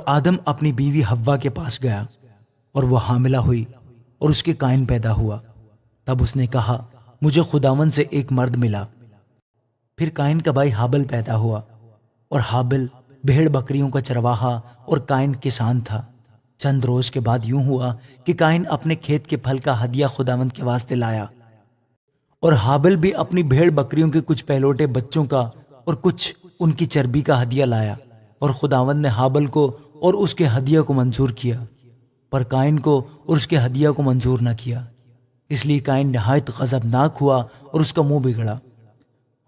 آدم اپنی بیوی حوا کے پاس گیا اور وہ حاملہ ہوئی اور اس کے قائن پیدا ہوا۔ تب اس نے کہا مجھے خداوند سے ایک مرد ملا۔ پھر قائن کا بھائی حابل پیدا ہوا، اور حابل بھیڑ بکریوں کا چرواہا اور قائن کسان تھا۔ چند روز کے بعد یوں ہوا کہ قائن اپنے کھیت کے پھل کا ہدیہ خداوند کے واسطے لایا، اور حابل بھی اپنی بھیڑ بکریوں کے کچھ پہلوٹے بچوں کا اور کچھ ان کی چربی کا ہدیہ لایا۔ اور خداوند نے حابل کو اور اس کے ہدیہ کو منظور کیا، پر قائن کو اور اس کے ہدیہ کو منظور نہ کیا۔ اس لیے قائن نہایت غضبناک ہوا اور اس کا منہ بگڑا۔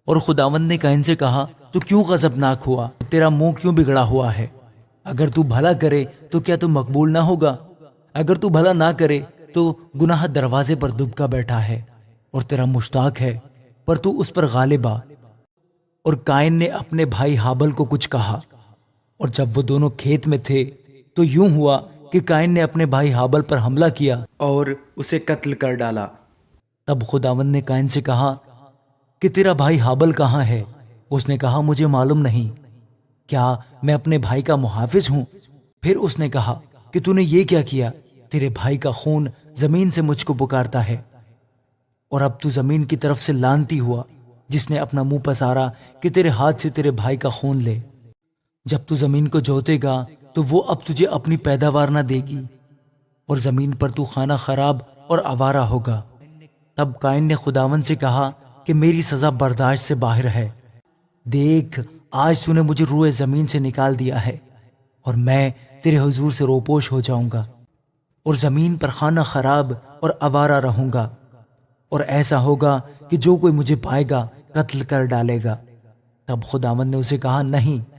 اور خداوند نے قائن سے کہا تو کیوں غضبناک ہوا؟ تیرا منہ کیوں بگڑا ہوا ہے؟ اگر تو بھلا کرے تو کیا تو مقبول نہ ہوگا؟ اگر تو بھلا نہ کرے تو گناہ دروازے پر دبکا بیٹھا ہے اور تیرا مشتاق ہے، پر تو اس پر غالب آ۔ اور قائن نے اپنے بھائی حابل کو کچھ کہا، اور جب وہ دونوں کھیت میں تھے تو یوں ہوا کہ قائن نے اپنے بھائی حابل پر حملہ کیا اور اسے قتل کر ڈالا۔ تب خداوند نے قائن سے کہا کہ تیرا بھائی حابل کہاں ہے؟ اس نے کہا مجھے معلوم نہیں، کیا میں اپنے بھائی کا محافظ ہوں؟ پھر اس نے کہا کہ تو نے یہ کیا کیا؟ تیرے بھائی کا خون زمین سے مجھ کو پکارتا ہے، اور اب تو زمین کی طرف سے لعنتی ہوا جس نے اپنا منہ پسارا کہ تیرے ہاتھ سے تیرے بھائی کا خون لے۔ جب تو زمین کو جوتے گا تو وہ اب تجھے اپنی پیداوار نہ دے گی، اور زمین پر تو خانہ خراب اور آوارہ ہوگا۔ تب قائن نے خداوند سے کہا کہ میری سزا برداشت سے باہر ہے۔ دیکھ، آج تو نے مجھے روئے زمین سے نکال دیا ہے، اور میں تیرے حضور سے روپوش ہو جاؤں گا، اور زمین پر خانہ خراب اور آوارہ رہوں گا، اور ایسا ہوگا کہ جو کوئی مجھے پائے گا قتل کر ڈالے گا۔ تب خداوند نے اسے کہا نہیں،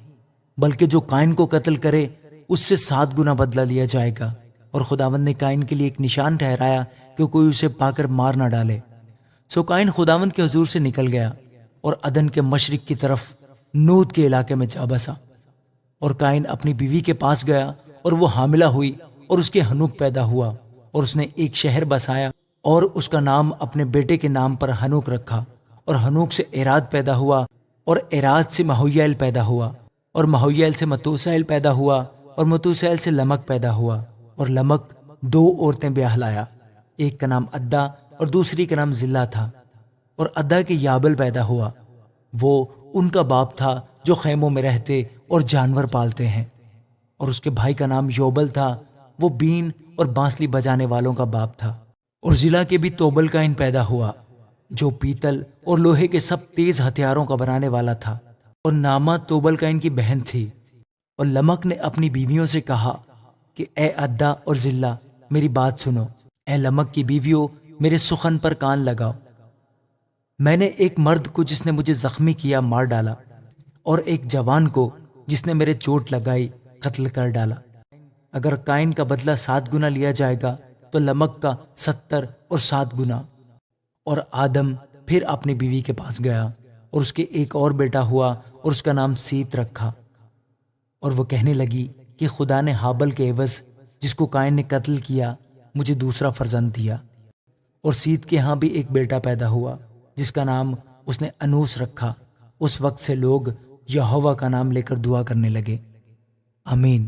بلکہ جو قائن کو قتل کرے اس سے 7 گنا بدلہ لیا جائے گا۔ اور خداوند نے قائن کے لیے ایک نشان ٹھہرایا کہ کوئی اسے پا کر مار نہ ڈالے۔ سو قائن خداوند کے حضور سے نکل گیا اور عدن کے مشرق کی طرف نود کے علاقے میں جا بسا۔ اور قائن اپنی بیوی کے پاس گیا، اور وہ حاملہ ہوئی اور اس کے ہنوک پیدا ہوا، اور اس نے ایک شہر بسایا اور اس کا نام اپنے بیٹے کے نام پر ہنوک رکھا۔ اور ہنوک سے ایراد پیدا ہوا، اور ایراد سے مہوییل پیدا ہوا، اور مہوییل سے متوسیل پیدا ہوا، اور متوسیل سے لمک پیدا ہوا۔ اور لمک 2 عورتیں بیاہ لایا، ایک کا نام ادا اور دوسری کا نام زلہ تھا۔ اور ادا کے یابل پیدا ہوا، وہ ان کا باپ تھا جو خیموں میں رہتے اور جانور پالتے ہیں۔ اور اس کے بھائی کا نام یوبل تھا، وہ بین اور بانسلی بجانے والوں کا باپ تھا۔ اور زلہ کے بھی توبل قائن پیدا ہوا، جو پیتل اور لوہے کے سب تیز ہتھیاروں کا بنانے والا تھا۔ اور نامہ توبل قائن کی بہن تھی۔ اور لمک نے اپنی بیویوں سے کہا کہ اے ادا اور زلہ، میری بات سنو۔ اے لمک کی بیویوں، میرے سخن پر کان لگاؤ۔ میں نے ایک مرد کو جس نے مجھے زخمی کیا مار ڈالا، اور ایک جوان کو جس نے میرے چوٹ لگائی قتل کر ڈالا۔ اگر قائن کا بدلہ 7 گنا لیا جائے گا تو لمک کا 70 اور 7 گنا۔ اور آدم پھر اپنی بیوی کے پاس گیا، اور اس کے ایک اور بیٹا ہوا، اور اس کا نام سیت رکھا۔ اور وہ کہنے لگی کہ خدا نے حابل کے عوض جس کو قائن نے قتل کیا مجھے دوسرا فرزند دیا۔ اور سیت کے ہاں بھی ایک بیٹا پیدا ہوا جس کا نام اس نے انوس رکھا۔ اس وقت سے لوگ یہوہ کا نام لے کر دعا کرنے لگے۔ آمین۔